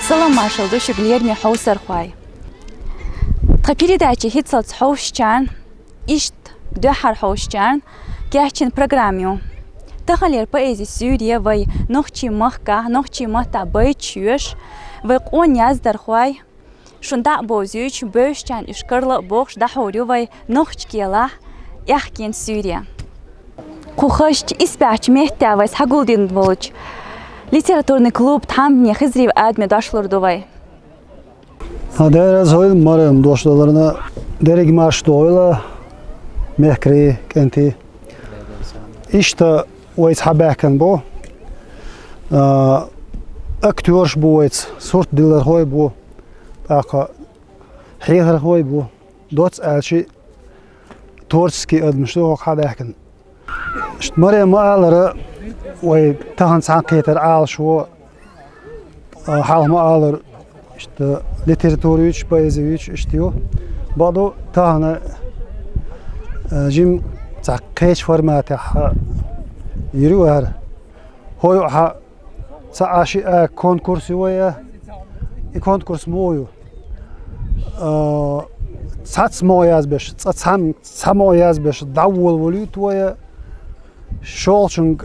Салам маршал, душу глерми хаусар хвай. Передача хитсалц хаусчан, ишт духар хаусчан, кячин программу. Тахалер поэзи Сюрия вай нохчи махка, нохчи мата байчуш, вай он яздар хвай. Шунда бозюч бöшчан ишкарла бохш дахорю вай нохчкела яхкин Сюрия. Кухашч испяч мехта вайс хагулдин волч. Литературный клуб там не хизрив адме дошлор довай. Дерез хойл марем дошлорна дерек марш дойла мехкри кенти. Ишта ويت حباكن بو اكتورش بو ويت صورت ديلر هوي بو اقا حيغر هوي بو دوتس الشي تورسكي ادمشتو حباكن شت مري ما الر وي تهن سانكيتر آل شو حال ما الر شت ليتراتوريش بايزيوش اشتيو بعدو تهن جيم تاكيش فورماتها يروار هو ح ساشي كونكورس ويا كونكورس مويو ساتس موياز بش سام ساموياز بش داول وليت ويا شولشن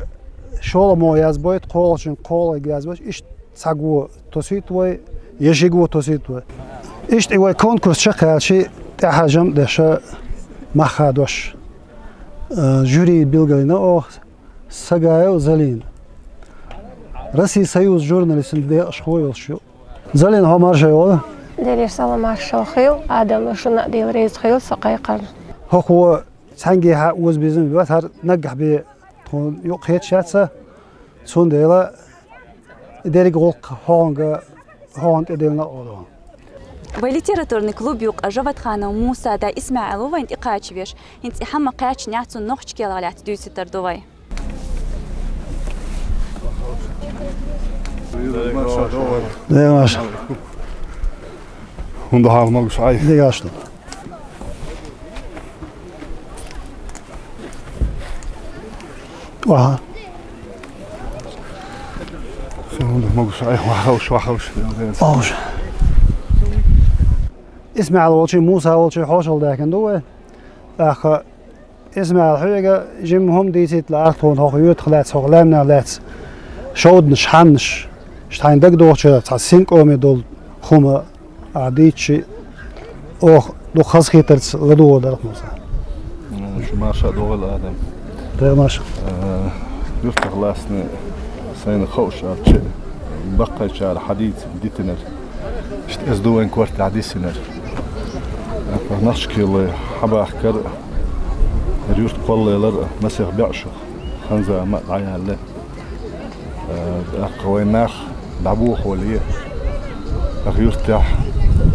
شول موياز بيت قولشن قول جاز بش ايش ساغو توسيت وي يشيغو توسيت وي ايش اي كونكورس شقال شي تحجم دش مخادوش جوري بيلغينا او سجايو زلين رسي سيوز جورناليست اللي أشخوي شو زلين هو مرجع ولا دير سلام مرشا خيو آدم شو دير رئيس خيو سقيقر هو سانجي ها وز بيزن بس هر نجح بي تون يقيت شاتسا سون ديلا ديري غلق هونج إدينا أولو وليتراتورный клуб юк ажават хана Муса да Исмаилова инт иқачвеш инт ихама қач няцун нохчки лалят дюситер довай. Nee, maar. Hoe de haal mag zijn. Nee, gast. Wah. Hoe de mag zijn. Wahous. Oh. إسماعيل والشي موسى والشي حوشل ده كان دوه. أخ إسماعيل حاجة جيمهم ديتيت لأرتون هو يدخلات هو لامنا لات. شودنش حنش. شتاين دك دوچه تا سينك اومي دول خوما عديتشي او دو خاص خيترت لدو درخ موسى شو ما شاء دوغل ادم ده ماشي يفتح لاسنا سين خوش ارتشي بقى شار حديد ديتنر شت ازدوين كورت عديسنر نشكي الله حبا احكر ريوست قول لر مسيح بيعشق خنزا ما عيال له قويناخ دعبوه وليه أخي يرتاح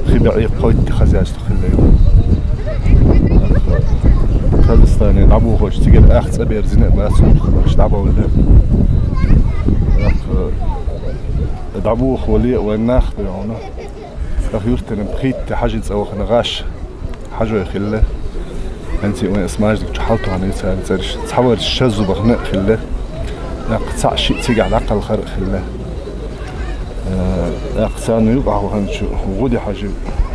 خبعي قويت خزاز تخليه كردستاني دعبوه وش تيجي أخذ سبير زين ما سوق وش دعبوه ولا دعبوه وليه وناخ بيعونه أخي يرتاح بخيت حاجة أو خنغاش حاجة يخله أنت وين اسمعش دك تحلطوا عن يسار ترش تحول الشاذ وبخنق خله قطع شيء تيجي على العقل خرق خله أقسانه يقع وهنشو وغودي حاجة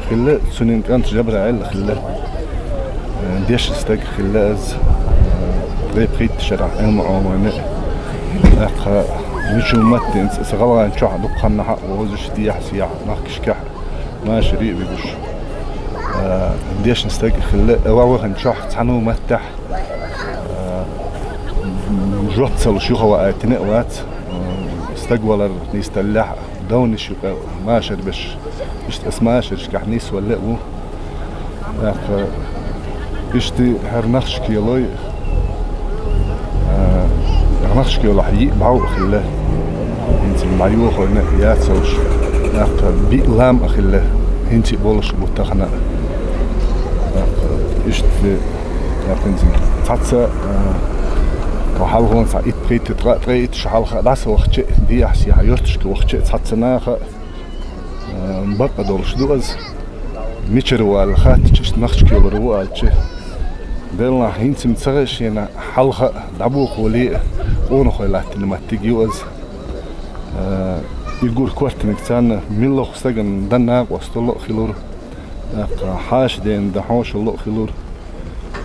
خله سنين كانت جبر عيل خله ديش استاج خله از غيب خيت شرع المعاونة أق نشو متن سغلا نشوح دقنا حق ووزش ديح سياح نحكش كح ما شريء بيجوش ديش نستاج خله واوه نشوح تعنو متح جوت سال شو هو اتنقوات استقبل نيستلح دون شو ما شربش مش اسماش كحنيس ولا هو اخ بيشتي هرنخش كيلوي هرنخش كيلو حي بعو خله انت معيوخ هنا يا تسوش اخ بيلام اخله انت بولش بوتخنا اخ انت تاتسا وحاول سعيد بريت شحال خلاص وقت دي احسي حيرتش وقت تحصناخ مبقى دولش دوز ميشر وال خاتش نخش كيلو روالش دلنا حين تمتغش هنا حلقة دعبوق ولي ونخلات لما تجيوز يقول كورتنك تانا ملو خستجن دنا وستلو خلور حاش دين دحوش اللو خلور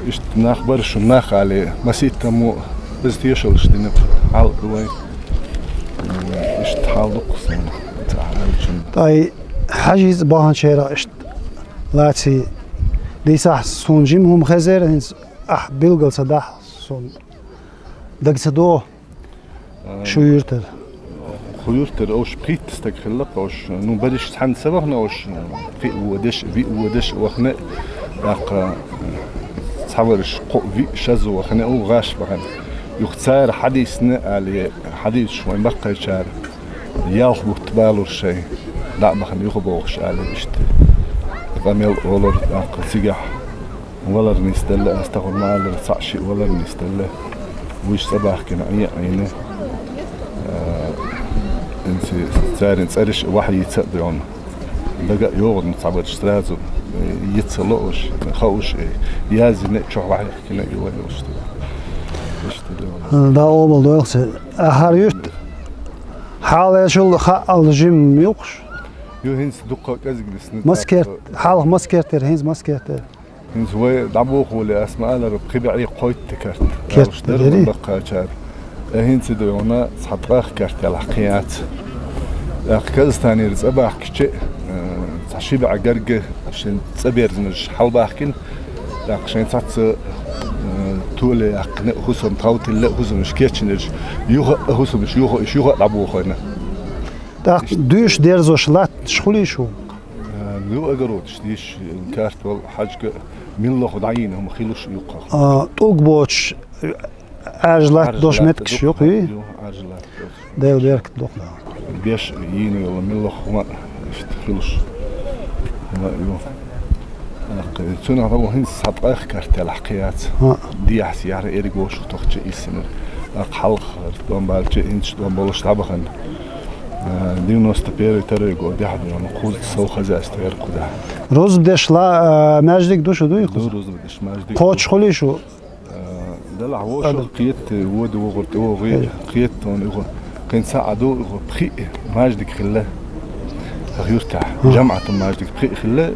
إيش نخبر شو نخ عليه مسيت تمو بس تيشلش دينا حال دوي إيش تحاول قصنا طيب حاجز باهن شيرا إيش لاتي ديسا سونجيم هم خزر هنس بيلقل صداح سون دق صدو شو يرتر خيورتر أوش بقيت تستقخلق أوش نو بدش تحن سبقنا أوش في ودش وخنا تصورش في شزو وخنا أو غاش بخن يختار حديثنا على حديث شوي بقى شار ياخذ تبالو الشيء لا بخن يخبوش على إشت غميل ولر سجح ولر نستله استغل مال صعشي ولر نستله ويش صباح كنا عينه انت صار نسألش واحد يتصدرون بقى يوغد نصعب اشترازو يتصلوش خوش يازن شو واحد كنا يوالوش دا أول دوغس هاريوت حالة شو خال الجيم يوقش يو هنس دقة كذب مسكرت حالة مسكرتر هنس مسكرتر هنس هو دعبوه ولا أسماء له بخبي عليه قويت تكرت كرت جري بقى شار هنس دونا صحباخ كرت الحقيات كازستاني رزقباح كشيء صحيبة عجرجة عشان تصبر زنج حال باحكين عشان تص تولي أقنع خصوصا تراوت اللي خصوصا مش كيتشنج يوه خصوصا مش يوه لعبوه خينا دا دوش ديرزو شلات شخولي شو لو أجروتش ديش كارت والحاجة من الله خدعين هم خيلوش يوقع طوق بوتش عجلات دوش متكش يوقي عجلات دايو ديرك دوقنا بيش ييني والله من الله خما خيلوش ما يو تنا هو هنس صدق كارت الحقيات دي احسي يعني إيرجوش وتوخش إيسمر أقحل دوم بالج إنش دوم بولش طبعاً دي نوستبير ترى يقول ده حد يعني قوز سو خزاز تغير كده روز بدش لا ماجدك دوش دو روز بدش ماجدك قوتش خلي شو ده لا هو شو قيت ود وغرت وغي قيت ونغو كان ساعدو بخي ماجدك خلاه غيرتع جمعة ماجدك بخي خلاه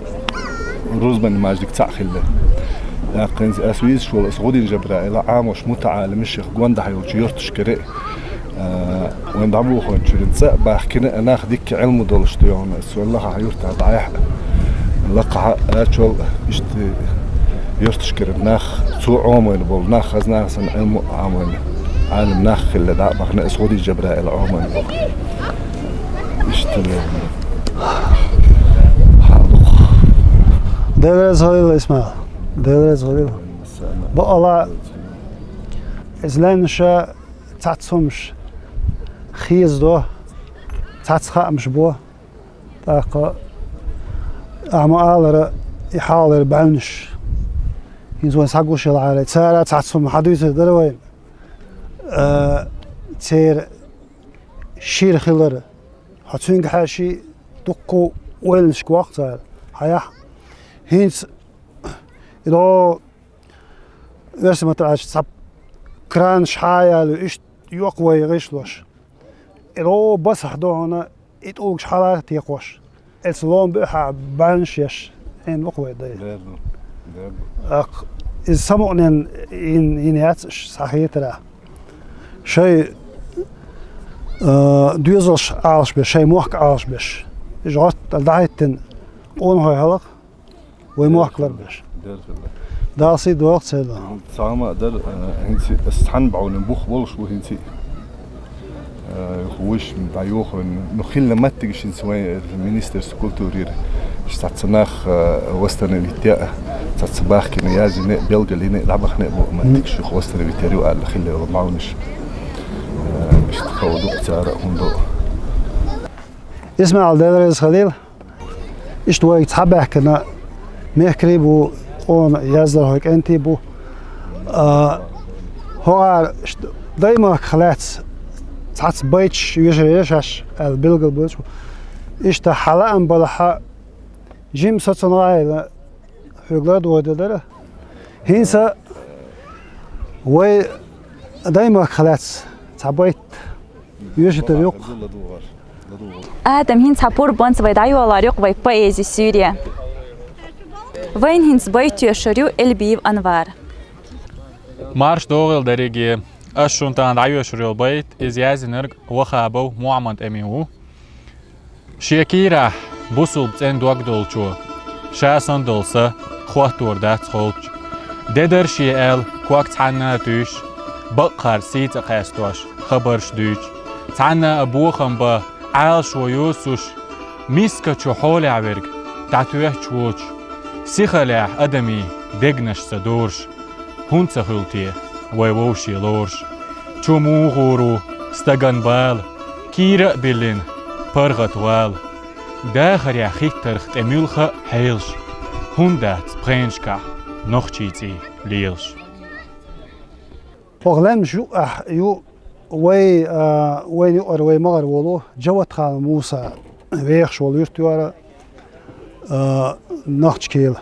روز بن ماجدك تاع خلاه لكن أسويس شو الأسعودي جبرا إلى عام وش متعالم الشيخ جواندا حيوش يرتش كريه وين دعبوه خون شرين سأبا حكينا أنا خديك علم دولش تيون السؤال لها حيورتها ضعيح لقى أشول إشت يرتش كرين ناخ سوء عموين بول ناخ خزنا سن علم عموين عالم ناخ اللي دعبا خنا أسعودي جبرا إلى عموين بول إشت دلرز هايل اسمه دلرز هايل بقى إزلانشا تعتصمش خيز دو تعتصخاء مش بو تاقا أعمال يحاول بعونش ينزون ساقوش العالي تسارع تعتصم حديثة دروين تير شير خلر حتسوين حاشي دقو ويلنش وقت حياح هينس إذا رسمة العاش صب كران شحايا لإيش يقوى يغيشلوش إذا بس حدو هنا يتقولك شحالة تيقوش السلام بقى بانش يش إن وقوى داي السمعن إن ياتش صحيح ترى شيء دوزش عاش بش شيء موحك عاش بش جات الدعيتن قون هاي هلق ويموحك لربش داسي دوقت سيدا سامع در هنسي استحن بعون بوخ بولش وهنسي خوش بعيوخ نخيل ما تجيش نسوي المينستر سكولتورير استعصناخ وسترن فيتيا تصباح كنا يازن بيلقى لنا لعبخنا ما تجيش وسترن فيتيا وقال خيل معونش اشتخوا دوق تارا هندو اسمع الدرس خليل اشتوي تحبه كنا مهكريبو قون يزدر هيك انتي بو هو دايما خلات تعت بيتش يجريش البلغل بيتش اشتا حلقا بلحا جيم ساتناي هيغلاد وددره هينسا دايما خلات تعبيت يجي تريق Adam hins hapur bans vai dajuolar yok vai poezi Suriye. Vain hins baitio şarju Elbiv Anvar. Marş doğal derigi aşuntan dajuoşrul bait iz yazinirg waxabo Muhammad Emiu. Şekira busul en dogdolçu. Şasan dolsa xwahtur da xolç. Deder şiel kuak tana düş. Bakar sit qastoş. Xabarş düş. Tana abu khamba al şoyusuş. Miska çuhol averg. Tatueh çuç. Sixalah adami degnaş sadurş. Hunsa hulti. Vayvoshi lorş. Çumu guru stagan bal. Kira bilin. Pargatwal. Dakhar ya khittarх emulkha heilsh. Hundat prenska nochchiti lielsh. وغلام شو يو وي وين يقر وي مغر ولو جوات خال موسى ويخ شو يرتوارا نخش كيل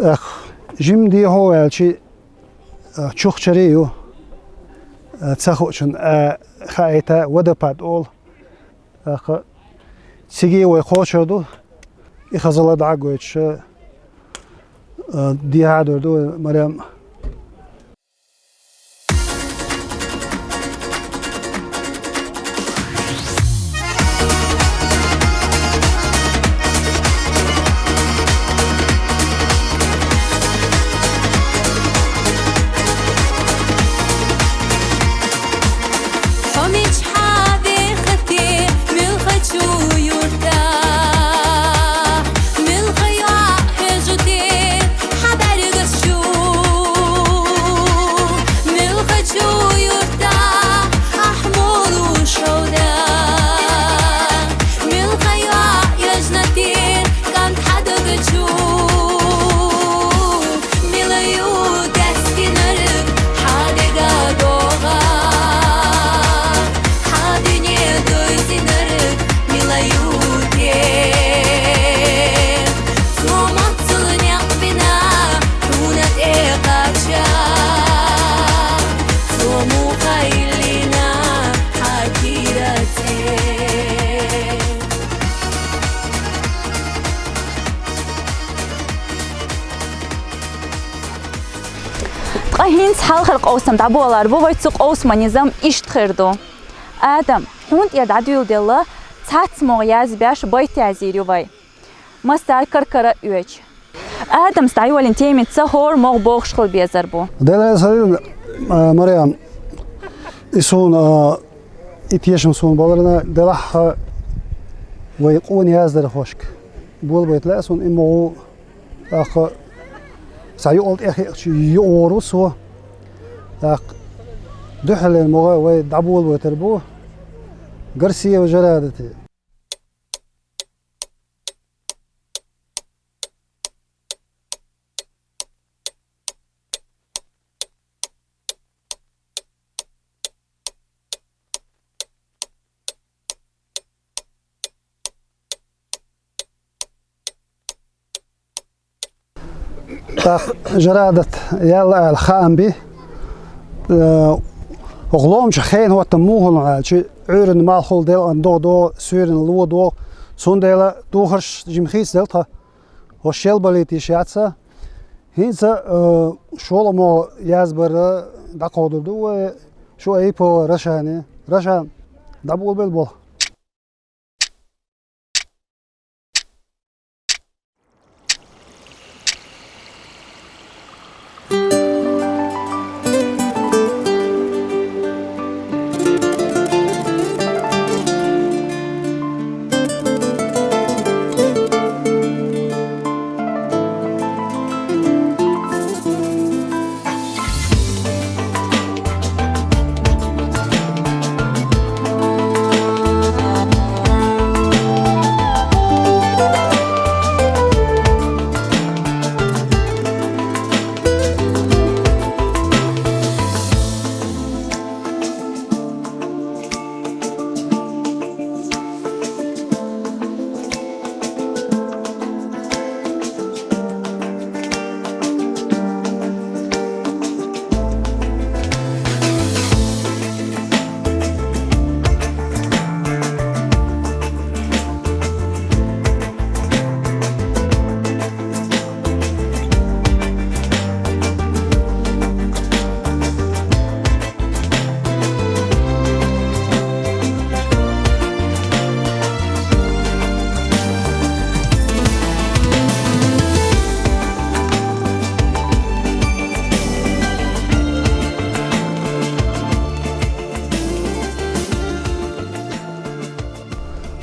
اخ جيم دي هو الشي تشوخ شريو تسخوشن خايتا ودبات اول اخ سيجي وي خوشدو يخزل دعقويتش دي هادو دو مريم Hins halkar qawsam dabular bu vaytsuq qawsmanizam ishtkhirdu. Adam hunt ya dadul della tatsmo yazbash bayt yaziriu vay. Mastar karkara üç. Adam stayolin temitsa hor mog boğşqıl bezar bu. دل سالين مريم يسون اتيشم سون بالرنا دلح ويقون يازدر خوشك بول بيت لا سون امو اخ سايولت اخي يورو سو اخ دحل المغا ويدعبول وتربو قرسيه وجرادتي جرادة يلا الخام بي وغلوم شخين هو تموهن على عورن مال خل ديل ان دو سورن لو دو سون ديل دوخرش جمخيس دلتا وشيل بليتي شاتسا هينسا شولا مو يازبر دقودو دو شو ايبو رشاني رشان دبول بالبول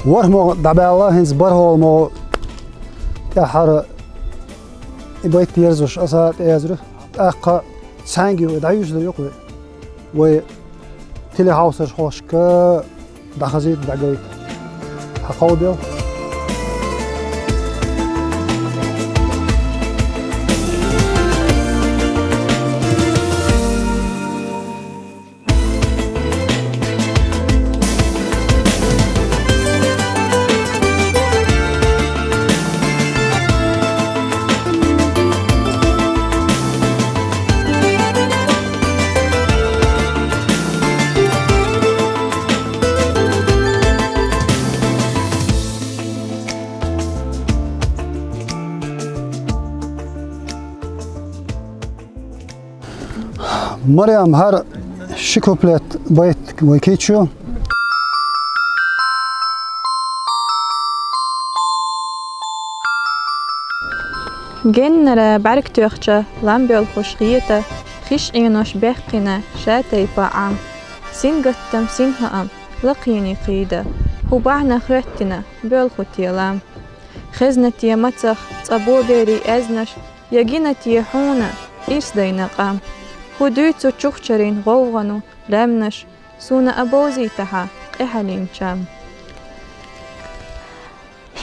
ورمو دبالله هنز برهول مو تحر إبغيت يرزوش أصلا يزرو أقا سانجي ودعيوش ده يقوي و تلي هاوسش خوش ك دخزيت دعيت حقوديو مريم هر شكوبلت بيت ويكيتشو Genere bergtürkçe lamböl hoşgiyete, hiç inoş behkine şatey paam. Sin gıttım sin haam, laqini qiyde. Hubahna khrettina, böl khutiyalam. Khiznetiye matsakh, tsabo beri eznash, yaginetiye huna, irsdayna qam. Huduytsu çukhçarin gowganu, lamnash, suna abozi taha, ihalin cham.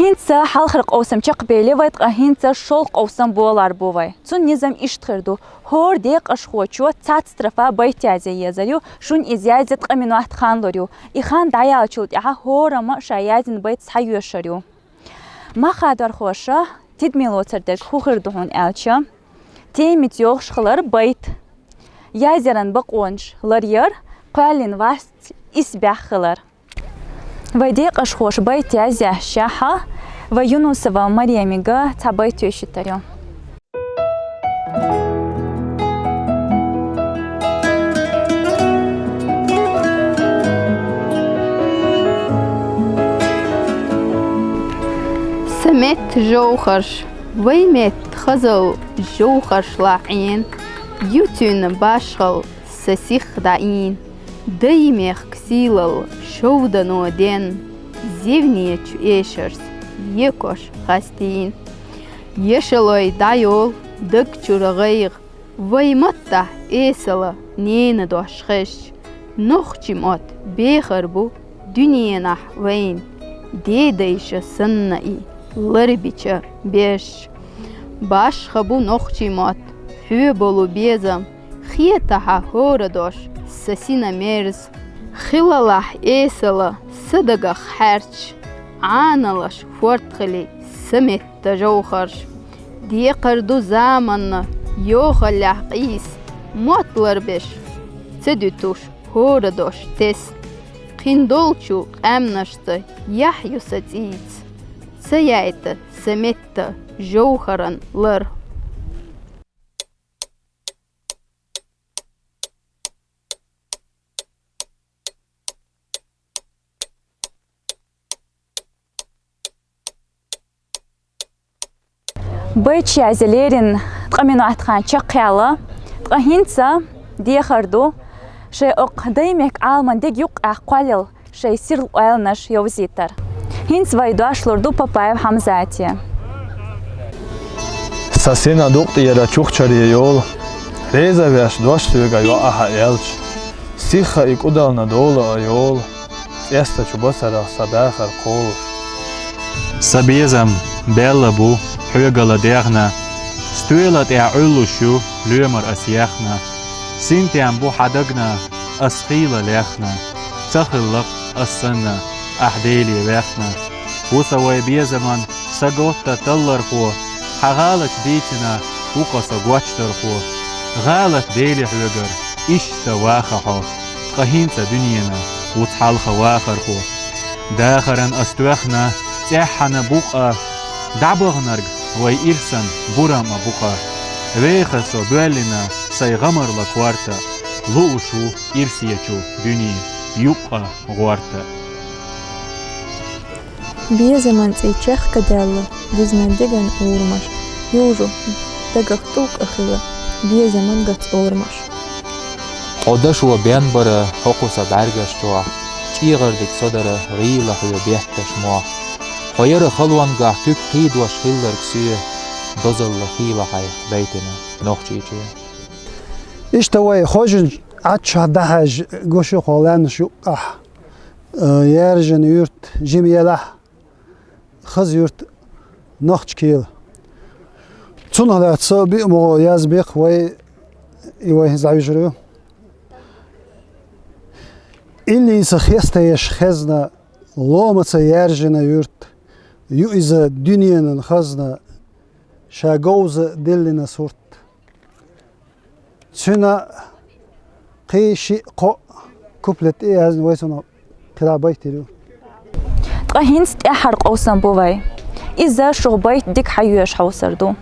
هینسا حلقر قوسم چق بیلی وید هینسا شل قوسم بولار بوی. چون نظام اشتخردو هر دیگ اشخوچو تات طرفا بیتیازی یزریو شون ازیازت قمینو احت خان لریو. ایخان دایال چود یه هر ما شایزین بیت سایو شریو. ما خادر خوشه تید میلوتر درک خوردهون الچه. تیمیت یوخش خلر بیت. یازرن بقونج لریر قالین وست اسبح خلر. ويديق أشخوش بيت يازي شاحة ويونس ومريميغا تبيت يشتريو سمت جوخرش ويمت خزو جوخرش لاعين يوتون باشخل سسيخ داين دايميخ كسيلل شودانو دين زيفنية إيشرس يكوش خاستين يشلوي دايول دك چورغيغ ويمتا إيسلا نين دوشخش نوخچي موت بيخربو دنيا وين دي ديش سنائي لربيچا بيش باش خبو نوخچي موت هو بولو بيزم خيتها هوردوش سسينا ميرز خلالح إيسلا صدقة حرش عانلش فورتخلي سمت تجوخرش دي قردو زامن يوخلح قيس موتلر بش تدوتوش هوردوش تست قندولچو قامنشت يحيو ستيت سيايت سمت جوخرن لر بيت يازليرين تقمينو أحتخان شقيالة تقهينسا دي خردو شي دايمك عالمان ديك يقع قواليل شي سير الأيلنش يوزيتر هينس ويدواش لردو بابايب حمزاتي ساسينا دوقتي يرا چوخچري يول ريزا ويش دوشتوغا يو اها يلچ سيخا يقودالنا دولا يول يستا چوبسرا سباخر قول سبيزم بيلا بو حيقلا ديغنا ستويلت اعلوشو لومر اسيخنا سنتيام بو حدقنا اسخيلا ليخنا تخلق السنة احديلي ويخنا وسوي بيزمن سقوتا تلرخو حغالك ديتنا وقصا قواتشترخو غالك ديلي حيقر اشتا واخحو قهينتا دنيانا وتحالخا واخرخو داخرن استوخنا تحنا بوقا دعبغنرق وي إرسن برام بوقا ويخسو بولنا سي غمر لكوارتا لوشو إرسيچو دنيا يبقى غوارتا بيزمان تي چخ كدالو دزمان دگن اورمش يوجو دگختوك اخيلا بيزمان گت اورمش قدش و بين برا حقوسا برگشتوا إيغردك صدر غيلة هو بيهتش موا خير خلوانقع كيك قيد واش خيلر كسيه دزل خيلة حي بيتنا نوخشيجي اشتوي خوجن عتش دهج قوشو خولان شو يرجن يرت جميلة خز يرت نوخش كيل تون هذا تصبي مو يزبق وي يوي زعيجرو اللي سخيستيش خزنا لومة يرجن يرت يؤز دنيا خزنا شاقوز دلنا صورت سنة قيشي قو كوبلت إيه هذا ويسنا كلابي تلو تقهينس تأحرق أوسن بوي إذا شغبيت ديك حيوش حوسردو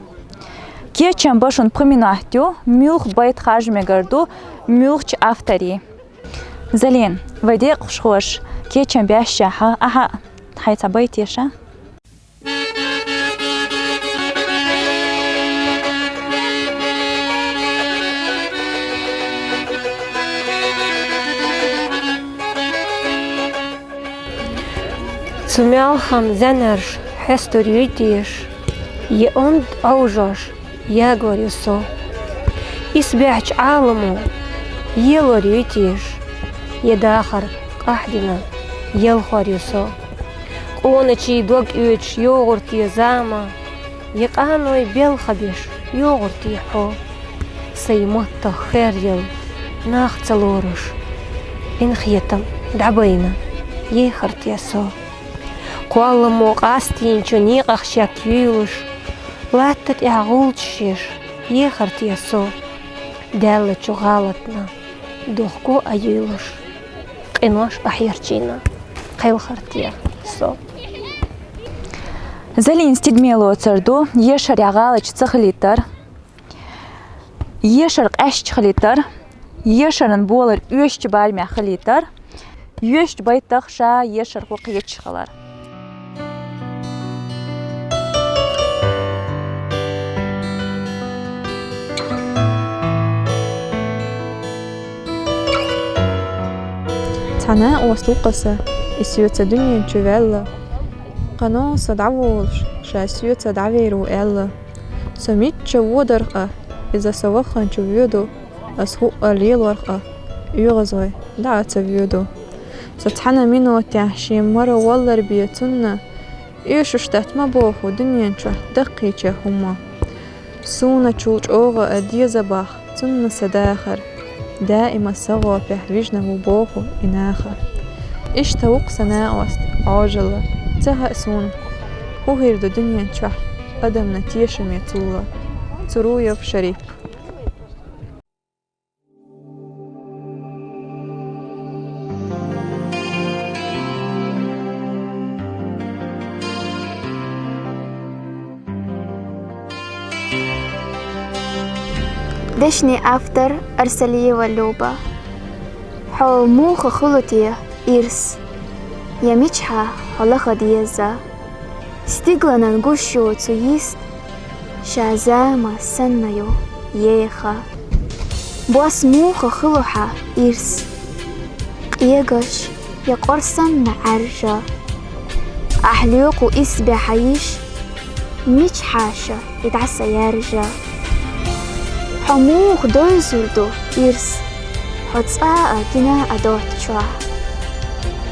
كي چنباشون پرمیناهتیو میلخ باید خرج میگردو میلخ چه افتری زلين ودي قشخوش كي چنبيش شاها أها حيث بايت يشا Цумялхам зенерш хесторюйтиш, є онд аужош, я горюсо. Исбяч аламу, є лорюйтиш, є дахар кахдина, є лхорюсо. Конечі дог юч йогурт є зама, є каной белхабіш, йогурт є хо. Сеймотта хер'ял, нах цалоруш, інх'єтам дабайна, є харт'ясо. قوالله موقعستين شنيق أخشاك يوش لا تتعغولتشيش يخرت يسو دالة شغالتنا دوخكو أيولش قنوش أحيرتينا قيل خرتيا سو زلين استدميلو تردو يشر يغالج تخليتر يشر قش خليتر يشر نبولر يوش بالمع خليتر يوش بيت تخشى يشر وقيتش خلار تعناء وسوقسة إسيوتا دنيا تشوفيلا قناصة دعوولش شا إسيوتا دعويرو إلا سميت شوودرقة إذا سوخن شوفيودو أسهوء ليلورقة يغزوي دعا سفيودو ستحنا منو تحشيم مرة والله بيتنا إيشوش تحت بوخو دنيا تشه دقي هما سونا تشوج أوغا أديزة باخ تنا سداخر دائما سوا بحويجنا وبوخو إناخر إيش توق سناوست عاجلة تها سون هو هيردو دنيا تشه قدم نتيشم يطولة ترويا بشريك دشني أفتر أرسلية واللوبة حو موخ خلطية إرس يميشها حلقة ديزا ستيغلنا نقوشو تسويست شازاما سنيو ييخا بواس موخ خلوحة إرس قيقش يقرصن عرجا أحليوكو إسبع حيش ميش حاشا يدعسا يارجا حموخ دون سردو إرس حتصاء كنا أدوت شوا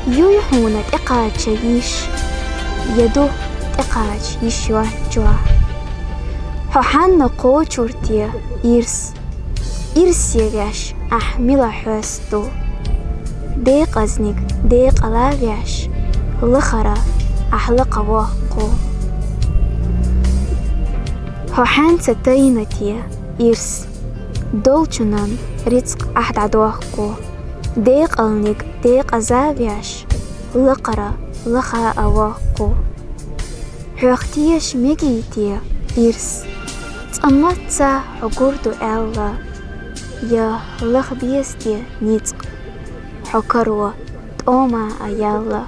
يويحونة إقاج يش يدو إقاج يشوا جوا ححنا قوشورتيا إرس إرس يغاش أحمل حوستو ديق أزنك ديق ألاغاش لخرا أحلق واقو ححان ستينتيا إرس دولچنان رزق أحد عدوهكو ديق ألنك ديق أزاوياش لقرا لخا أواهكو حوختياش ميجيتيا إرس تأمتسا عقوردو ألا يا لخ بيستيا نيتق حكروا تأوما أيالا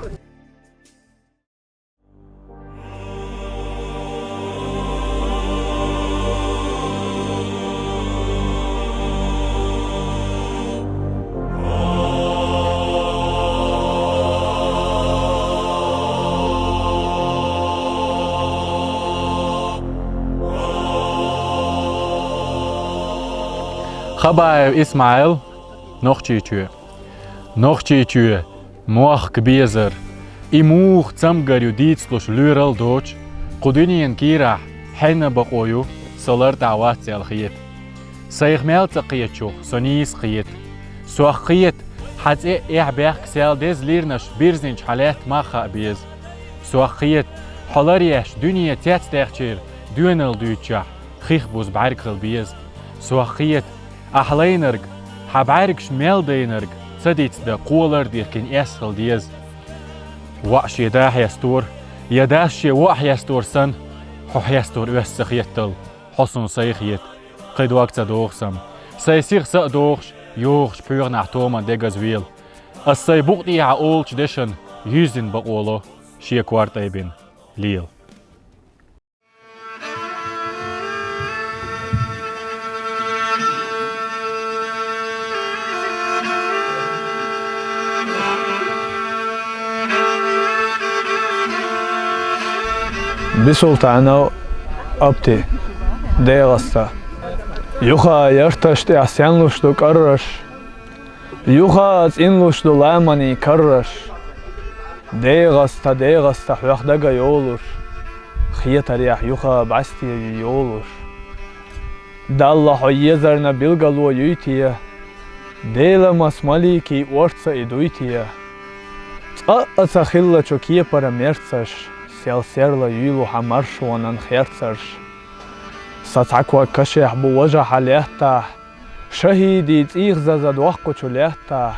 خبايو إسماعيل نوخشيتشو نوخشيتشو موخ كبيزر إموخ تسمغريو ديتسلوش لورال دوش قدونيين كيرا حين بقويو سولر دعوات سيالخيت سيخمال تقيتشو سونيس خيت سوخ خيت حتى إيه بيخ كسيال ديز ليرنش بيرزنش حالات ما خابيز سوخ خيت حلاريش دنيا تيتستيخشير دونال دوتشا خيخ بوز بعرق البيز سوخ خيت أحلينرق حبعرق شمال دينرق صديت دا قولر ديركن إسخل ديز وقش يداح يستور يداش وح يستور سن حح يستور أسخ يتل حسن سيخيت قيد وقت دوغسم سيسيخ سأدوغش يوغش بيغ نحتوما ديغز ويل السي بوغتي عقولش ديشن يوزن بقولو شي كوارتايبين ليل بسلطانو أبتي ديغستا يوخا يرتشتي أحسنلوشتو كرش يوخا أتإنلوشتو لاماني كرش ديغستا حوخدقا يولوش خيطة ريح يوخا بعستي يولوش دالله حيزرنا بلغلو يوتيا ديلا مسمالي كي ورца идуйтия أأца خلا چوكيه پرا مرцаш سيرلا يلو حمرش ونن خيرцаш ساتعكوا كشيح بوجه حليهتا شهيدي تيغ زاد وحقو چوليهتا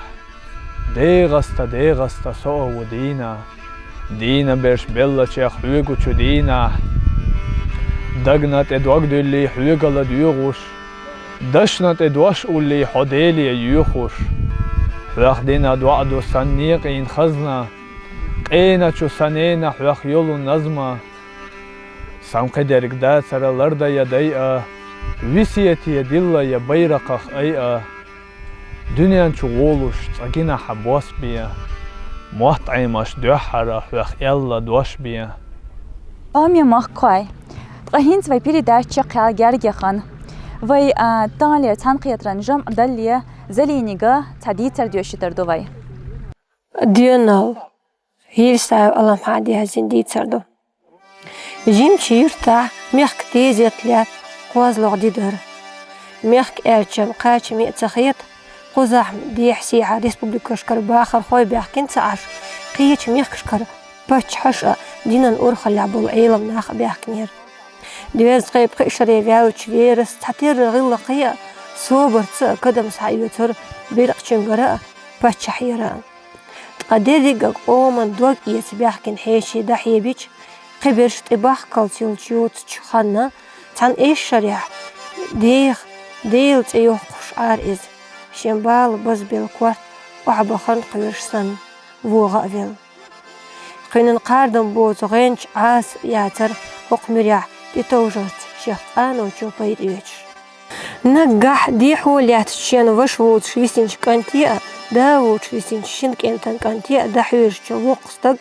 ديغستا سوء ودينا دينا برش بلا چيخ حويقو چو دينا دقنات ادوغ دولي حويقلا ديوغوش دشنات ادوش اولي حديلي يوخوش حوخ دينا دوعدو سنيقين خزنا قينا چو سنينا حوخ يولو نظما سمقي درقدا سرالردا يدايا ويسيتي يدلا يا بيرقخ ايا دنيان چو غولوش تاقينا حبوس بيا محطعيماش دوحرا حوخ يلا دوش بيا Ами махкай. Тахин свой передача кал гергехан. Вай талия танқиятран жам далия залинига тадитер дёшитер довай. ديونال هيرساو ألم حادي هزين ديتسردو جيم شيرتا ميخك تيزيت لات قوازلوغ ديدر ميخك إرچم قاچ ميتسخيت قوزاح ديح سيحة ريسبوبليكا شكر باخر خوي بيحكين تعاش قيش ميخك شكر باش حشا دينان أورخا لعبو العيلم ناخ بيحكنير دويز قيب قيشري فيالوش فيرس تحتير غيلا قيا صوبر تسا كدم سعيوتر بيرق چنگرا باش حيرا قديدق قومن دوق يسبيحكن حيشي دحي بيش قبرش تباح كالتيل تشوت تشخنا تان ايش شريح ديل تيوح قشعار إز شنبال بز بالكوات وعبخن قبرش سن ووغا فيل قينن قاردن بوز غينش عاس ياتر وقمريح دي توجت شيخ آنو چوبايد إيش نقح ديحو لياتشين وشوت شويسينش كانتيا داوت شويسينش شنكينتان كانتيا دحيرش چوو قصدق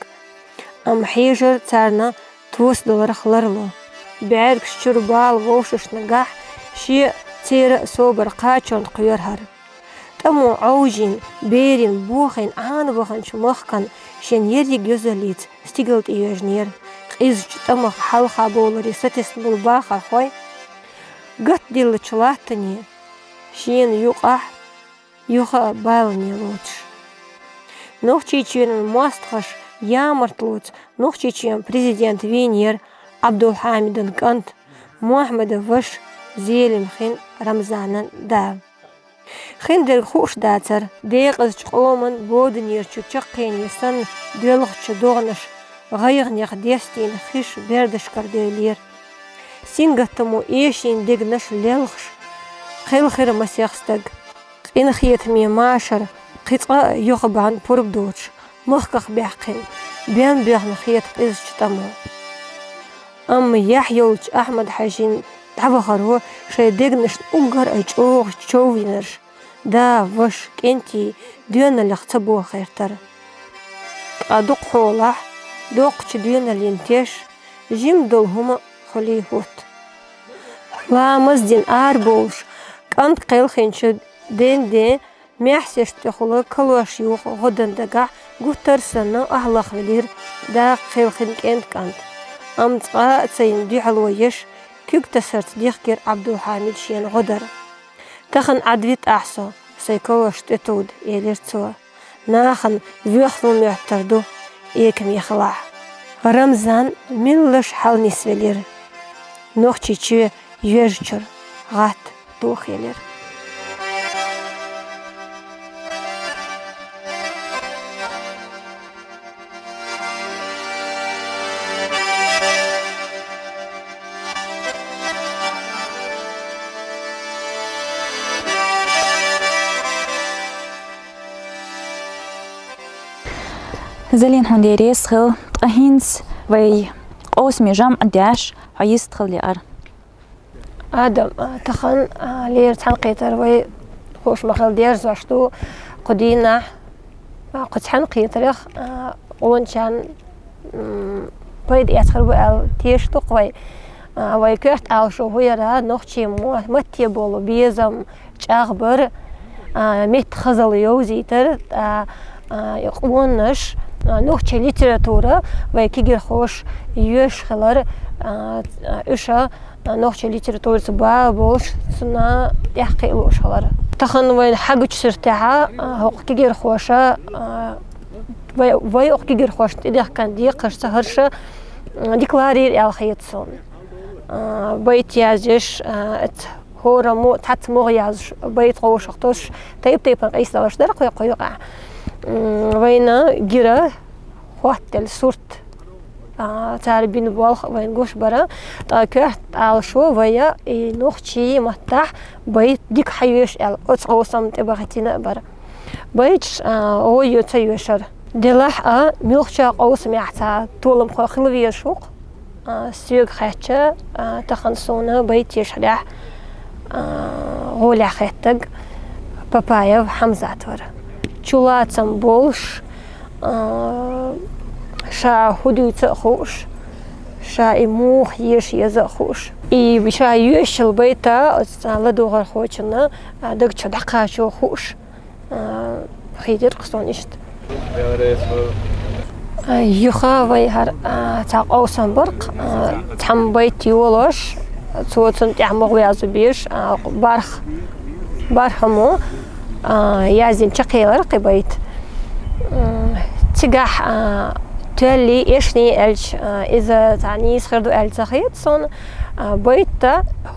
أم حيجر تارنا $2 خلرلو بعرق شربال غوشش نقح شي تير صوبر قاچون قيرهر تمو عوجين بيرين بوخين بوخن شمخكن شين يريق يزليت ستيقلت إيجنير قيز تمخ حلقة بولري ستس بالباخر خوي قط ديل چلاتني شين يوخا بالني لوتش نوخشي چين الماستخش يامرتلوت نوخشي چين президент وينير عبدالحامدن كانت محمد وش زيلم خين رمزانن دا خين در خوش داتر ديقز چقومن بودنير چو چقين يسن دلغ چو دغنش غيغ نيخ ديستين خيش بردش كرديلير سينغتمو إيشين ديغنش للخش خيل خير مسيخستق إن خيت ماشر قطع يخبعن بورب دوتش مخكخ بيحقين بيان بيحن خيت قيز چتمو أم يحيولش أحمد حاجين دعوخر هو شاي ديغنش أقر أيش أوغ چووينرش دا وش كنتي ديونا لختبو خيرتر أدوق حولح دوق چ ديونا لينتيش جيم دول هما خلي هوت لا مزدين آربوش Ант қилхинчу денде мясешті құлы кылуаш юқ ғодындыға гутарсыны ахлақ велер да қилхин кент кант. Амтқа цейн дүйхалуайыш күкті сырт дихкер Абдулхамид шен ғодар. Тахын адвит ахсо сайколаш тетуд елерцуа. Нахын вюхлу мюхтарду екім ехла. Рамзан миллыш халнис велер. Нохчичу юежчур гат дух елер. زلين هنديريس خل أهينس وي قوس ميجام أداش عيست خل لأر آدم تخن لير تنقيتر وي خوش مخل دير زاشتو قدينا قد تنقيترخ وانشان بيد يتخل وقال تيشتو قوي وي كرت عوشو هويرا نوخشي متي بولو بيزم جاغبر ميت خزل يوزيتر يقونش نوخشي ليتراتورا وي كيجر خوش يوشخلر إشا نوخشي ليتراتورا سبا بولش سنا يحقي الوشخلر تخن وين حاجة سرتاعة هو كيجر خوشة وي كيجر خوش تدير كان ديقش سهرشة ديكلارير الخيطسون بيت يازش هورا مو تحت مغياز بيت خوش اختوش تيب قيس دالش درق ويقويقع وينا جرا وقت الصورت تعربين بالخ وين جوش برا كهت على شو ويا نوختي مفتاح بيت ديك حيوش أتصوصم تبغتينا برا بيتش هو يتيوشر دلح ملخشة قوس معتا طولم خلوي شوق سيق خاتشة تخنصونا بيت يشرح غولع خاتق بابايا وحمزة ورا چولاتم بولش شا هدو تخوش شا إموخ يش يزخوش إي بشا يش البيتا لدوغر خوشنا دق چدقا شو خوش خيدر قصون إشت يخا ويهر تاق أوسن برق تحم بيت يولوش توتن تعمق ويازو بيش بارخمو يازين شقيلر قبيت تجح تولي إيشني إلش إذا تعني سخردو إل تخيط صن بيت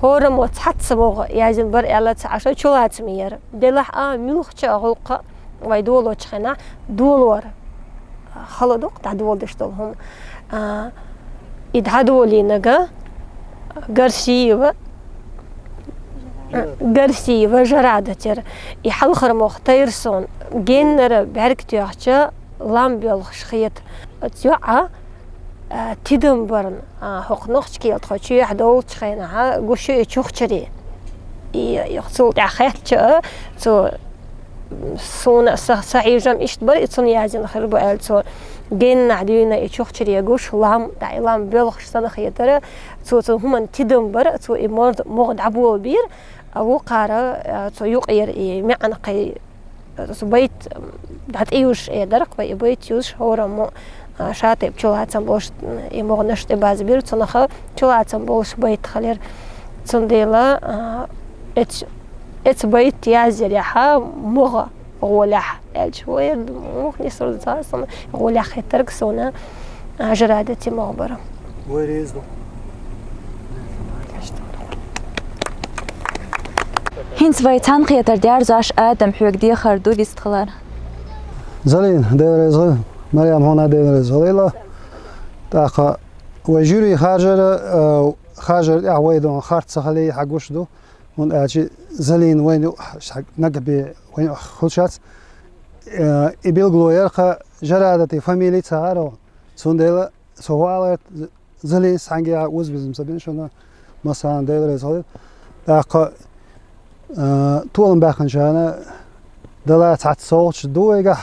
هورم وتحت سموغ يازين بر إلا تعشى شولات مير دلح ملوخ غلق ويدولو تخنا دولور خلدوق تعدول دشتولهم إدهدولي نجا قرشيوة قرسي جرادتر يحلخر مختيرسون جنر بعركت يحشى لام بيلخش خيط تيوعا تدم برن حق نخش كي تخشي يحدول تخينها قشي يشوخشري يخصل تعخيتش تو سون سعيجم إشتبر يتصن يازين خربو ألتو جن عدينا يشوخشري يقوش لام داي لام بيلخش سنة خيطرة تو هم تدم بر تو إمرد مغد عبو بير أو قارة يقير معنا قي بيت دات إيوش درق بيت يوش هورا مو شاطئ بشولاتم بوش يمغنش تباز بير تنخ شولاتم بوش بيت خلير تنديلا ات بيت يازر يحا مغا غولح الجوير مغ نسر زاسم غولح يترك سونا جرادتي مغبرة ويريزو هنس ويتان خيتر ديار زاش آدم حوك دي خردو بيستخلار زلين دير زل مريم هنا دير زليلا تاخا وجوري خاجر ويدون خارت سخلي حقوش دو من أجي زلين وين نقبي وين خلشات إبيل غلوير جرادتي فاميلي تارو سنديلا سوالت زلين سانجي عوز بزم سبين شنا مثلا دير زليل تاخا طول باخن جانا دلا تعت صوت دويجا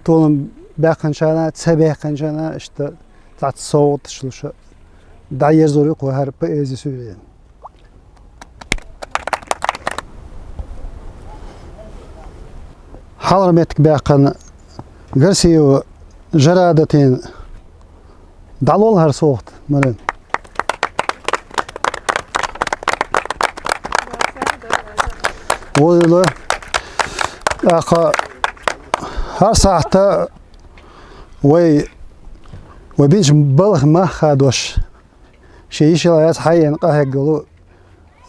طول باخن جانا تسبيخن جانا اشت تعت صوت شلوش داير زوري قهر بأزي سوريين حضرمتك باقن قرسيو جرادتين دعلول هر صوت مرن ولا أخا هر ساعة وبينش بلغ ما خادوش شيء لا يصحي نقاه يقولوا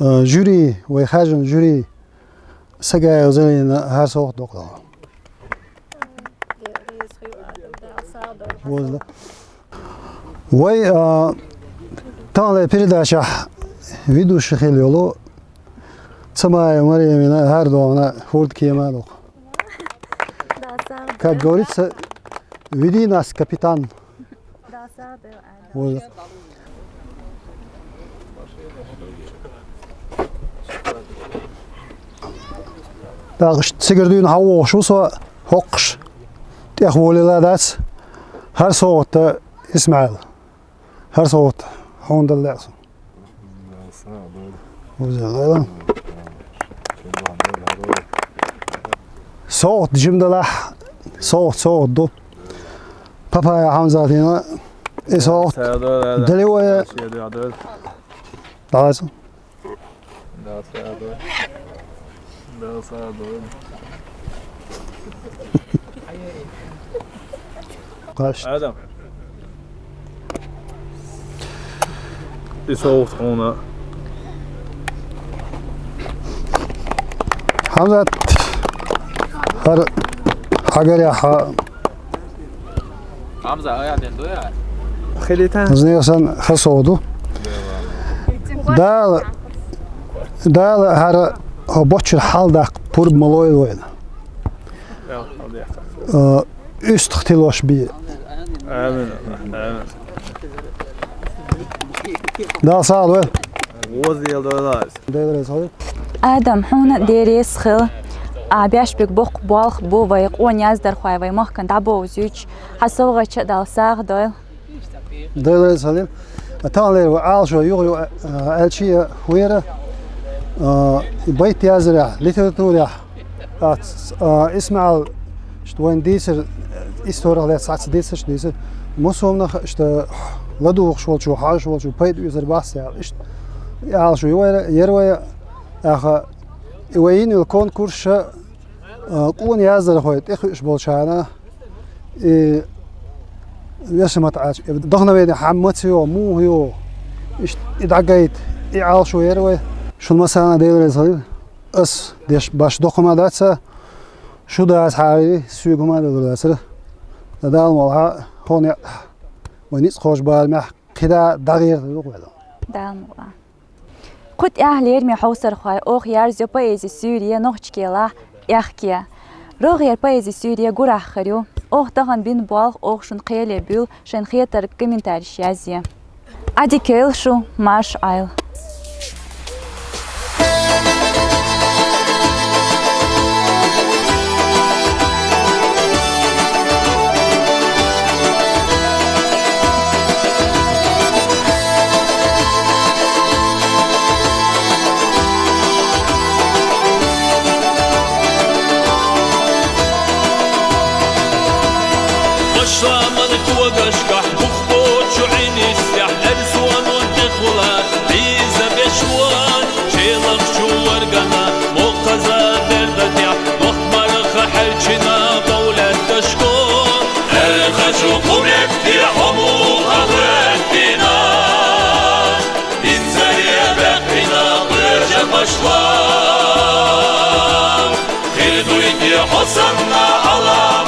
جوري ويخرجون جوري سجى وزين هر صوت دكتور ولا وي تاني передача ведущий Хелиоло самая Мария هر دونا хурд киема. Как говорится, веди нас, капитан. Вот. Так, сигурдун хаву шуса хокш. Тех волила дас. هر صوت اسماعيل هر صوت حوند الله صوت جمدلح صوت دو بابا يا حمزة هنا صوت دلوية دعاسة Adam. Is hoofd gewoon. حمزة هر حجر يا حمزة يا دندو يا خليتها زنيسان خصودو دال هر بوتشر حال داق بور ملوي وين üst اختلاش بيه آمين دا صار وين وزيل دولار آدم هنا ديريس خل عبيش بيك بوق بالخ بو ويق ونياز در خواي وي مخكن دابو زوج حسوغة چه دال ساغ دويل دولار سالين تانلر وعالشو يغيو الشي ويرا بيت يازرع ليتراتوريا اسمع وين ديسر история лет 20 десер мусомна что ладу шо хаш шо пойд юзер бася я шо ервая аха وين الكونكورس قون يازر خويت اخش болшана и يسمت عاش دخنا بين حمتيو مو هيو ادعقيت اعال شو يروي شو مثلا ديل اس ديش باش دوكماداتسا شو داس حالي سويغما دولاسر دال مولها هون ونيس خوش بالمح كده دغير لوقلا دال مولها قد اهلير مي حوسر خاي اوخ يار زو بايزي سوريا نوخچكيلا يحكيا روغير بايزي سوريا غوراخريو اوخ دغن بين بالغ اوخ شن قيلي بيل شن خيتر كومنتاري شازي اديكيل شو ماش ايل Hosanna Allah